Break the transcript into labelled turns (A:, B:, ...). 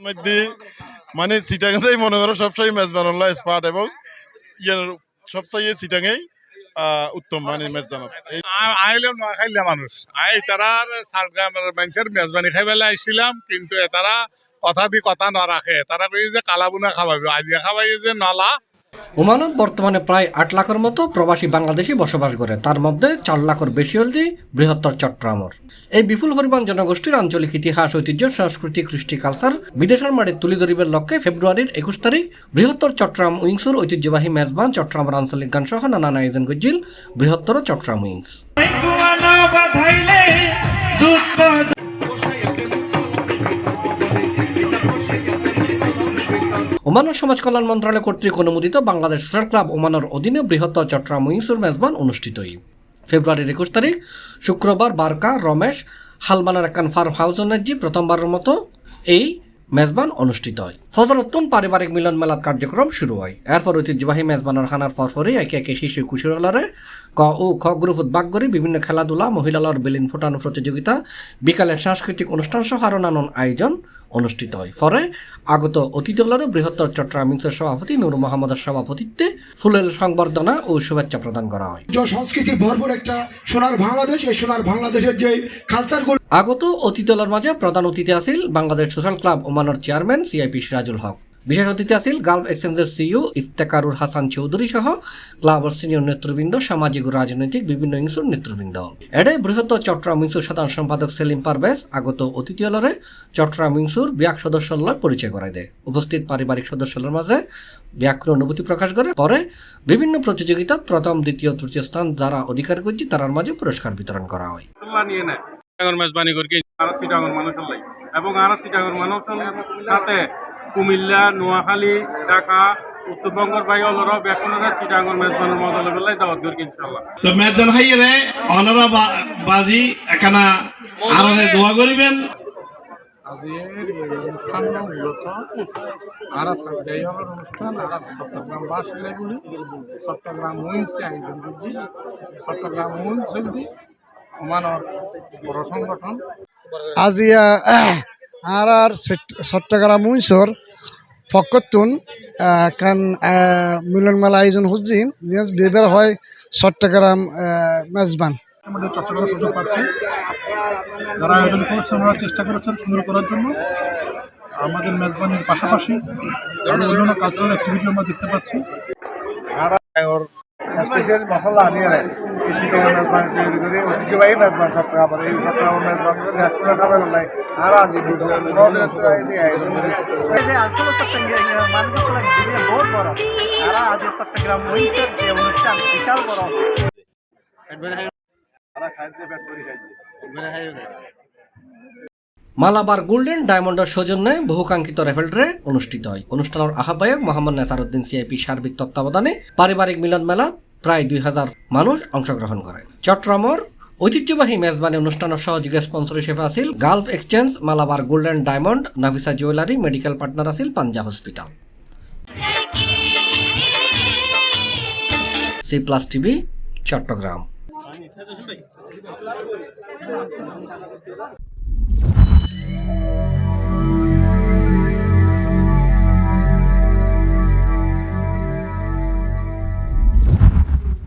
A: মধ্যে মানে চিটাগাংটাই মনে করো সবসময় মেজবান স্পাট এবং সবচেয়ে চিটাগাই উত্তম মানে ম্যাচ জানাব
B: আইলে নোয়াখাইলা মানুষ তারা মানুষের মেজবানি খাই বেলা আইছিলাম কিন্তু তারা কথা দি কথা না রাখে তারা যে কালাবুনা খাওয়াবে আজকে খাওয়াই যে নলা।
C: ওমানত বর্তমানে প্রায় ৮ লাখের মতো প্রবাসী বাংলাদেশি বসবাস করে, তার মধ্যে ৪ লাখের বেশি হলদি বৃহত্তর চট্টগ্রামের। এই বিপুল পরিমাণ জনগোষ্ঠীর আঞ্চলিক ইতিহাস, ঐতিহ্য, সংস্কৃতি, কৃষ্টি, কালচার বিদেশের মাঠে তুলে ধরিবার লক্ষ্যে ফেব্রুয়ারির ২১ তারিখ বৃহত্তর চট্টগ্রাম উইংসের ঐতিহ্যবাহী মেজবান চট্টগ্রামের আঞ্চলিক গান সহ নানান আয়োজন করছিল বৃহত্তর চট্টগ্রাম উইংস। ওমানের সমাজ কল্যাণ মন্ত্রণালয় কর্তৃক অনুমোদিত বাংলাদেশ সোশ্যাল ক্লাব ওমানের অধীনে বৃহত্তর চট্টগ্রাম উইংসের মেজবান অনুষ্ঠিতই ফেব্রুয়ারির ২১ তারিখ শুক্রবার বারকা রমেশ হালমানের একখান ফার্ম হাউসের প্রথমবারের মতো এই মেজবান অনুষ্ঠিত হয়। ফজরতুন পারিবারিক মিলন মেলার কার্যক্রম শুরু হয়। এরপর ঐতিহ্যবাহী মেজবানের খানার পরপরই একে একে শিশু কুশীরলারে ক ও খ গ্রুপত ভাগ করে বিভিন্ন খেলাধুলা, মহিলার বেলুন ফোটানো প্রতিযোগিতা, বিকালের সাংস্কৃতিক অনুষ্ঠান সহ আরো নানান আয়োজন অনুষ্ঠিত হয়। পরে আগত অতিথিগুলোরও বৃহত্তর চট্টগ্রাম উইংসের সভাপতি নূর মোহাম্মদের সভাপতিত্বে ফুলের সংবর্ধনা ও শুভেচ্ছা প্রদান করা হয়।
D: সংস্কৃতি ভরপুর একটা সোনার বাংলাদেশ, এই সোনার বাংলাদেশের যে কালচারগুলো
C: আগত অতিথিগুলোর মাঝে প্রধান অতিথি আছিল বাংলাদেশ সোশ্যাল ক্লাব ওমানের চেয়ারম্যান সিআইপি সিরাজুল হক। বিশেষ অতিথি আছিল গালফ এক্সচেঞ্জের সিইও ইফতেকারুর হাসান চৌধুরী সহ ক্লাবের সিনিয়র নেতৃবৃন্দ, সামাজিক ও রাজনৈতিক বিভিন্ন উইংসের নেতৃবৃন্দ। এডে বৃহত্তর চট্টগ্রাম উইংসের সাধারণ সম্পাদক সেলিম পারভেজ আগত অতিথিগুলোরে চট্টগ্রাম উইংসের ব্যাক সদস্যদের পরিচয় করায় দেয়। উপস্থিত পারিবারিক সদস্যদের মাঝে ব্যাকুল অনুভূতি প্রকাশ করে। পরে বিভিন্ন প্রতিযোগিতা প্রথম, দ্বিতীয়, তৃতীয় স্থান যারা অধিকার করছে তার মাঝে পুরস্কার বিতরণ করা হয়।
B: মেজবানি করি আর চিটাগং মানুষের লাই এবং আর চিটাগং মানুষের সাথে কুমিল্লা, নোয়াখালী, ঢাকা, উত্তরবঙ্গের ভাই অলরা বেকুনরা চিটাগং মেজবানের মজা লেভেলাই দাওয়াত করি ইনশাআল্লাহ।
E: তো মেজবান হাইরে অনরা বাজি একানা আরনে দোয়া করিবেন।
F: আজকের এই অনুষ্ঠানটা মূলত আর এই হলের অনুষ্ঠান আর চট্টগ্রাম বাসিলাই বলি চট্টগ্রাম উইংসে আয়োজন করছি। চট্টগ্রাম উইংস হল ওমানের বড় সংগঠন।
D: আজি আর চট্টগ্রাম উইংসর ফকতুন কান মিলন মেলা আয়োজন হচ্ছে বেবের হয় চট্টগ্রাম মেজবান।
F: আমাদের চট্টগ্রামের সুযোগ পাচ্ছি, যারা আয়োজন করেছেন ওনারা চেষ্টা করেছেন সুন্দর করার জন্য। আমাদের মেজবানির পাশাপাশি আরও অন্যান্য কালচারাল অ্যাক্টিভিটি আমরা দেখতে পাচ্ছি।
G: স্পেশাল মশলা আনিয়ে নেয় এই চিকেনের মেজবান তৈরি করে ঐতিহ্যবাহী মেজবান চট্টগ্রাম এই চট্টগ্রাম মেজবান খাবার নাই আর আজ
C: মালাবার গোল্ডেন ডায়মন্ডের সৌজন্যে বহুকাঙ্ক্ষিত রেফেল ড্রে অনুষ্ঠিত হয়। অনুষ্ঠানের আহ্বায়ক মোহাম্মদ নেসারউদ্দিন সিআইপি সার্বিক তত্ত্বাবধানে পারিবারিক মিলন মেলা প্রায় ২,০০০ মানুষ অংশগ্রহণ করে। চট্টগ্রামের ঐতিহ্যবাহী মেজবানি অনুষ্ঠানের সহযোগী স্পন্সর হিসেবে আছিল Gulf exchange, Malabar golden diamond, নাভিসা জুয়েলারি, মেডিকেল পার্টনার আছিল পাঞ্জা হসপিটাল। C+ TV, Chittagong.